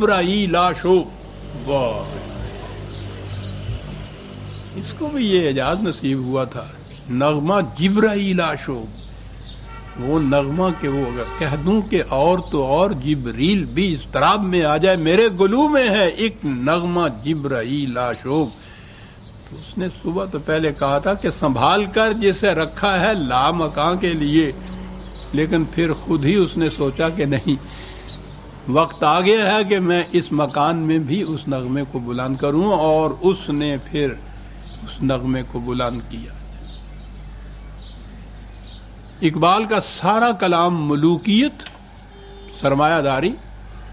جبرائیل شوب، واہ، اس کو بھی یہ اعجاز نصیب ہوا تھا، نغمہ جبرائیل شوب، وہ نغمہ کہ وہ اگر کہہ دوں کہ اور تو اور جبریل بھی اضطراب میں آ جائے، میرے گلو میں ہے ایک نغمہ جبرائیل شوب. تو اس نے صبح تو پہلے کہا تھا کہ سنبھال کر جسے رکھا ہے لامکاں کے لیے، لیکن پھر خود ہی اس نے سوچا کہ نہیں، وقت آ گیا ہے کہ میں اس مکان میں بھی اس نغمے کو بلند کروں، اور اس نے پھر اس نغمے کو بلند کیا. اقبال کا سارا کلام ملوکیت، سرمایہ داری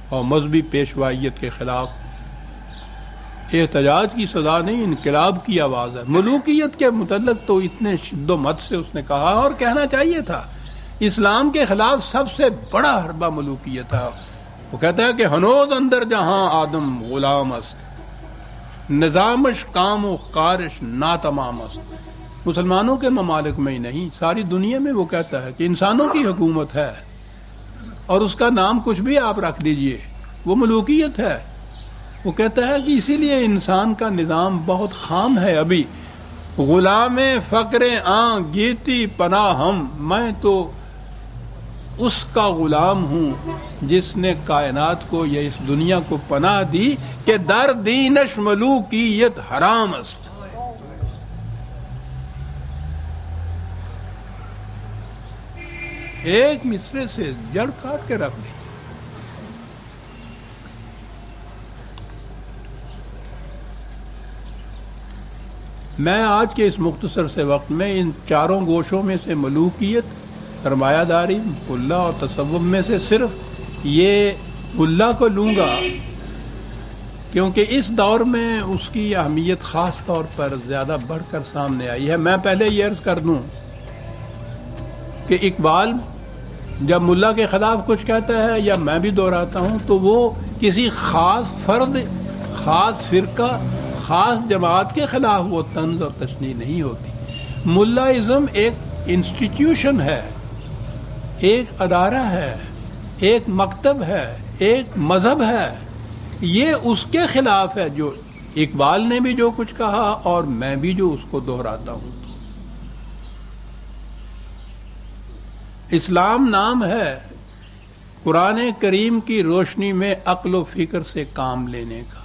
اور مذہبی پیشوائیت کے خلاف احتجاج کی صدا نہیں، انقلاب کی آواز ہے. ملوکیت کے متعلق تو اتنے شد و مت سے اس نے کہا، اور کہنا چاہیے تھا، اسلام کے خلاف سب سے بڑا حربہ ملوکیت ہے. وہ کہتا ہے کہ ہنوز اندر جہاں آدم غلام است، نظامش کام و کارش ناتمام است. مسلمانوں کے ممالک میں ہی نہیں، ساری دنیا میں وہ کہتا ہے کہ انسانوں کی حکومت ہے، اور اس کا نام کچھ بھی آپ رکھ دیجئے، وہ ملوکیت ہے. وہ کہتا ہے کہ اسی لیے انسان کا نظام بہت خام ہے ابھی. غلام فقر آں گیتی پناہ ہم، میں تو اس کا غلام ہوں جس نے کائنات کو یا اس دنیا کو پناہ دی کہ در دینش ملوکیت حرام است. ایک مصرے سے جڑ کاٹ کے رکھ دی. میں آج کے اس مختصر سے وقت میں ان چاروں گوشوں میں سے ملوکیت، سرمایہ داری، ملا اور تصوف میں سے صرف یہ ملا کو لوں گا، کیونکہ اس دور میں اس کی اہمیت خاص طور پر زیادہ بڑھ کر سامنے آئی ہے. میں پہلے یہ عرض کر دوں کہ اقبال جب ملا کے خلاف کچھ کہتا ہے، یا میں بھی دہراتا ہوں، تو وہ کسی خاص فرد، خاص فرقہ، خاص جماعت کے خلاف وہ طنز اور تشنیع نہیں ہوتی. ملاازم ایک انسٹیٹیوشن ہے، ایک ادارہ ہے، ایک مکتب ہے، ایک مذہب ہے. یہ اس کے خلاف ہے جو اقبال نے بھی جو کچھ کہا، اور میں بھی جو اس کو دہراتا ہوں. اسلام نام ہے قرآن کریم کی روشنی میں عقل و فکر سے کام لینے کا.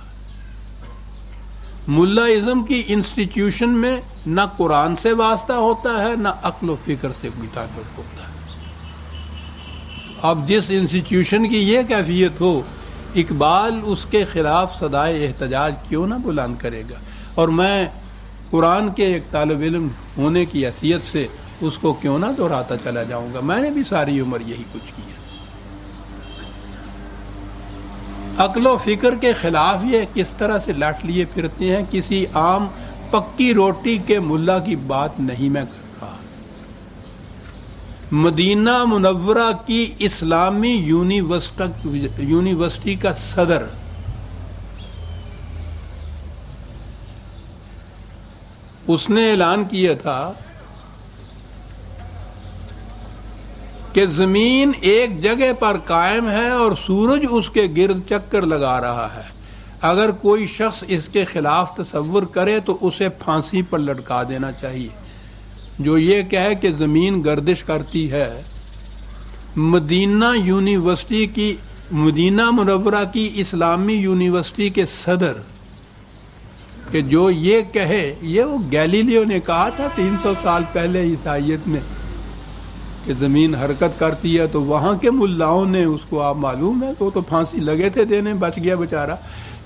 ملاازم کی انسٹیٹیوشن میں نہ قرآن سے واسطہ ہوتا ہے، نہ عقل و فکر سے کوئی تعلق ہوتا ہے. اب جس انسٹیٹیوشن کی یہ کیفیت ہو، اقبال اس کے خلاف صدائے احتجاج کیوں نہ بلند کرے گا. اور میں قرآن کے ایک طالب علم ہونے کی حیثیت سے اس کو کیوں نہ دہراتا چلا جاؤں گا. میں نے بھی ساری عمر یہی کچھ کیا. عقل و فکر کے خلاف یہ کس طرح سے لاٹ لیے پھرتے ہیں. کسی عام پکی روٹی کے ملا کی بات نہیں میں کر رہا. مدینہ منورہ کی اسلامی یونیورسٹی کا صدر اس نے اعلان کیا تھا کہ زمین ایک جگہ پر قائم ہے اور سورج اس کے گرد چکر لگا رہا ہے. اگر کوئی شخص اس کے خلاف تصور کرے تو اسے پھانسی پر لٹکا دینا چاہیے. جو یہ کہے کہ زمین گردش کرتی ہے، مدینہ یونیورسٹی کی، مدینہ منورہ کی اسلامی یونیورسٹی کے صدر کہ جو یہ کہے، یہ وہ گیلیلیو نے کہا تھا 300 سال پہلے عیسائیت میں کہ زمین حرکت کرتی ہے، تو وہاں کے ملاؤں نے اس کو، آپ معلوم ہے کہ وہ تو پھانسی لگے تھے دینے، بچ گیا بیچارہ.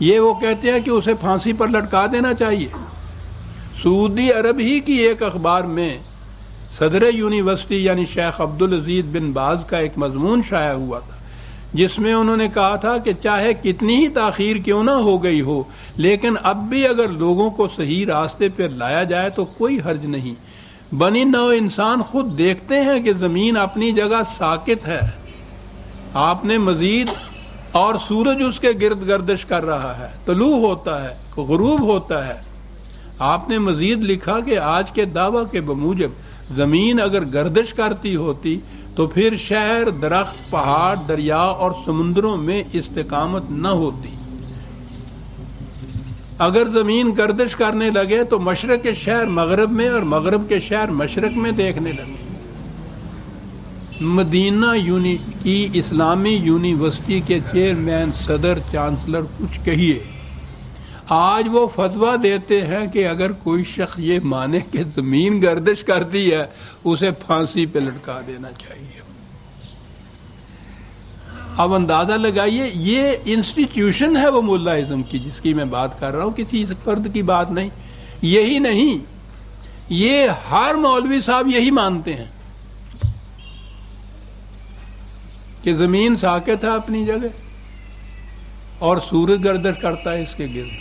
یہ وہ کہتے ہیں کہ اسے پھانسی پر لٹکا دینا چاہیے. سعودی عرب ہی کی ایک اخبار میں صدر یونیورسٹی یعنی شیخ عبدالعزیز بن باز کا ایک مضمون شائع ہوا تھا، جس میں انہوں نے کہا تھا کہ چاہے کتنی ہی تاخیر کیوں نہ ہو گئی ہو، لیکن اب بھی اگر لوگوں کو صحیح راستے پر لایا جائے تو کوئی حرج نہیں. بنی نو انسان خود دیکھتے ہیں کہ زمین اپنی جگہ ساکت ہے، آپ نے مزید، اور سورج اس کے گرد گردش کر رہا ہے، طلوع ہوتا ہے، غروب ہوتا ہے. آپ نے مزید لکھا کہ آج کے دعویٰ کے بموجب زمین اگر گردش کرتی ہوتی تو پھر شہر، درخت، پہاڑ، دریا اور سمندروں میں استقامت نہ ہوتی۔ اگر زمین گردش کرنے لگے تو مشرق کے شہر مغرب میں اور مغرب کے شہر مشرق میں دیکھنے لگے۔ مدینہ کی اسلامی یونیورسٹی کے چیئرمین، صدر، چانسلر کچھ کہیے، آج وہ فتویٰ دیتے ہیں کہ اگر کوئی شخص یہ مانے کہ زمین گردش کرتی ہے اسے پھانسی پہ لٹکا دینا چاہیے۔ اب اندازہ لگائیے، یہ انسٹیٹیوشن ہے وہ ملا ازم کی جس کی میں بات کر رہا ہوں، کسی فرد کی بات نہیں۔ یہی نہیں، یہ ہر مولوی صاحب یہی مانتے ہیں کہ زمین ساکت ہے اپنی جگہ اور سورج گردش کرتا ہے اس کے گرد،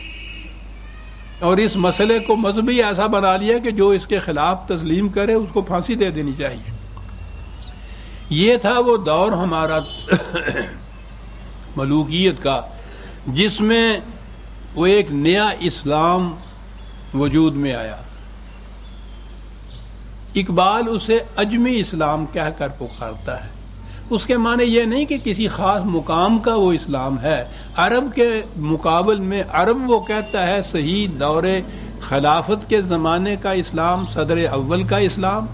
اور اس مسئلے کو مذہبی ایسا بنا لیا کہ جو اس کے خلاف تسلیم کرے اس کو پھانسی دے دینی چاہیے۔ یہ تھا وہ دور ہمارا ملوکیت کا جس میں وہ ایک نیا اسلام وجود میں آیا۔ اقبال اسے اجمی اسلام کہہ کر پکارتا ہے۔ اس کے معنی یہ نہیں کہ کسی خاص مقام کا وہ اسلام ہے۔ عرب کے مقابل میں عرب وہ کہتا ہے صحیح دور خلافت کے زمانے کا اسلام، صدر اول کا اسلام،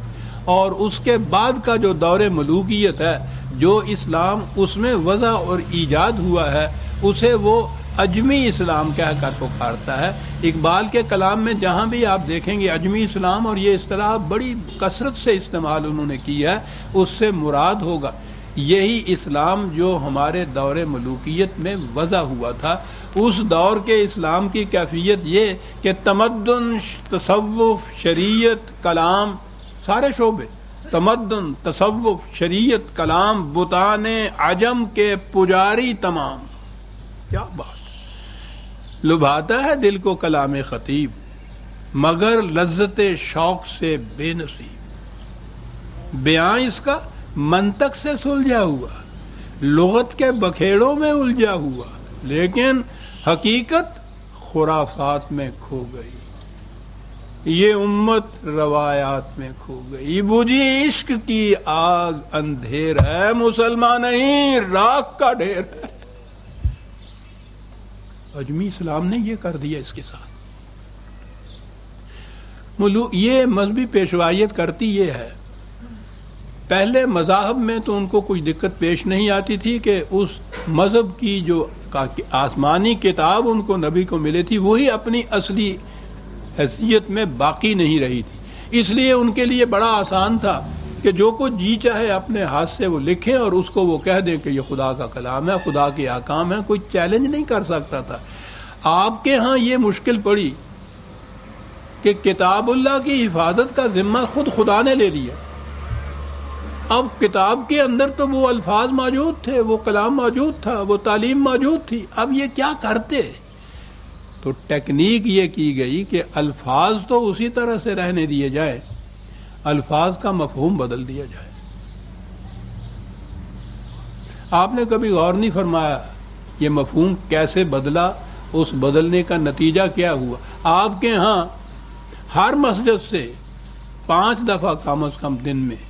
اور اس کے بعد کا جو دور ملوکیت ہے، جو اسلام اس میں وضع اور ایجاد ہوا ہے، اسے وہ اجمی اسلام کہہ کر پکارتا ہے۔ اقبال کے کلام میں جہاں بھی آپ دیکھیں گے اجمی اسلام، اور یہ اصطلاح بڑی کثرت سے استعمال انہوں نے کی ہے، اس سے مراد ہوگا یہی اسلام جو ہمارے دور ملوکیت میں وضع ہوا تھا۔ اس دور کے اسلام کی کیفیت یہ کہ تمدن، تصوف، شریعت، کلام، سارے شعبے، تمدن، تصوف، شریعت، کلام، بتان عجم کے پجاری تمام۔ کیا بات! لبھاتا ہے دل کو کلام خطیب، مگر لذت شوق سے بے نصیب۔ بیان اس کا منطق سے سلجھا ہوا، لغت کے بکھیڑوں میں الجھا ہوا، لیکن حقیقت خرافات میں کھو گئی۔ یہ امت روایات میں کھو گئی، بجھی عشق کی آگ اندھیر ہے، مسلمان نہیں راکھ کا ڈھیر ہے۔ اجمی اسلام نے یہ کر دیا اس کے ساتھ۔ یہ مذہبی پیشوائیت کرتی یہ ہے، پہلے مذاہب میں تو ان کو کوئی دقت پیش نہیں آتی تھی کہ اس مذہب کی جو آسمانی کتاب ان کو نبی کو ملی تھی وہی اپنی اصلی حیثیت میں باقی نہیں رہی تھی، اس لیے ان کے لیے بڑا آسان تھا کہ جو کچھ جی چاہے اپنے ہاتھ سے وہ لکھیں اور اس کو وہ کہہ دیں کہ یہ خدا کا کلام ہے، خدا کے احکام ہیں، کوئی چیلنج نہیں کر سکتا تھا۔ آپ کے ہاں یہ مشکل پڑی کہ کتاب اللہ کی حفاظت کا ذمہ خود خدا نے لے لیا۔ اب کتاب کے اندر تو وہ الفاظ موجود تھے، وہ کلام موجود تھا، وہ تعلیم موجود تھی، اب یہ کیا کرتے؟ تو ٹیکنیک یہ کی گئی کہ الفاظ تو اسی طرح سے رہنے دیے جائیں، الفاظ کا مفہوم بدل دیا جائے۔ آپ نے کبھی غور نہیں فرمایا یہ مفہوم کیسے بدلا، اس بدلنے کا نتیجہ کیا ہوا؟ آپ کے ہاں ہر مسجد سے 5 دفعہ کم از کم دن میں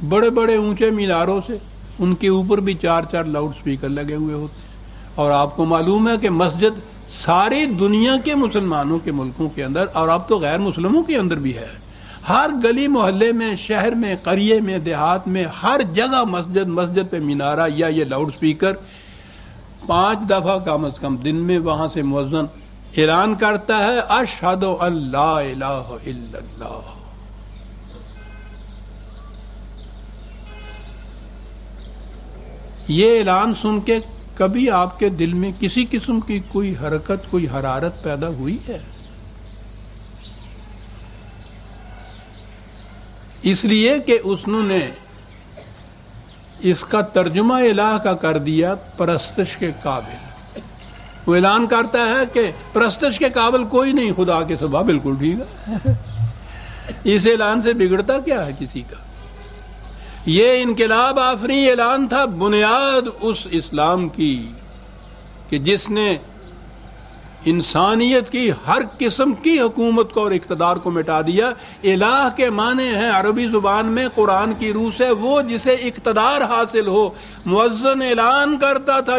بڑے بڑے اونچے میناروں سے ان کے اوپر بھی 4 لاؤڈ سپیکر لگے ہوئے ہوتے ہیں، اور آپ کو معلوم ہے کہ مسجد ساری دنیا کے مسلمانوں کے ملکوں کے اندر، اور اب تو غیر مسلموں کے اندر بھی ہے، ہر گلی محلے میں، شہر میں، قریے میں، دیہات میں، ہر جگہ مسجد پہ مینارہ یا یہ لاؤڈ سپیکر 5 دفعہ کم از کم دن میں وہاں سے مؤذن اعلان کرتا ہے اشہد ان لا الہ الا اللہ۔ یہ اعلان سن کے کبھی آپ کے دل میں کسی قسم کی کوئی حرکت، کوئی حرارت پیدا ہوئی ہے؟ اس لیے کہ انہوں نے اس کا ترجمہ الہ کا کر دیا پرستش کے قابل۔ وہ اعلان کرتا ہے کہ پرستش کے قابل کوئی نہیں خدا کے سوا، بالکل ٹھیک ہے۔ اس اعلان سے بگڑتا کیا ہے کسی کا؟ یہ انقلاب آفریں اعلان تھا، بنیاد اس اسلام کی کہ جس نے انسانیت کی ہر قسم کی حکومت کو اور اقتدار کو مٹا دیا۔ الہ کے معنی ہیں عربی زبان میں قرآن کی روح سے وہ جسے اقتدار حاصل ہو۔ مؤذن اعلان کرتا تھا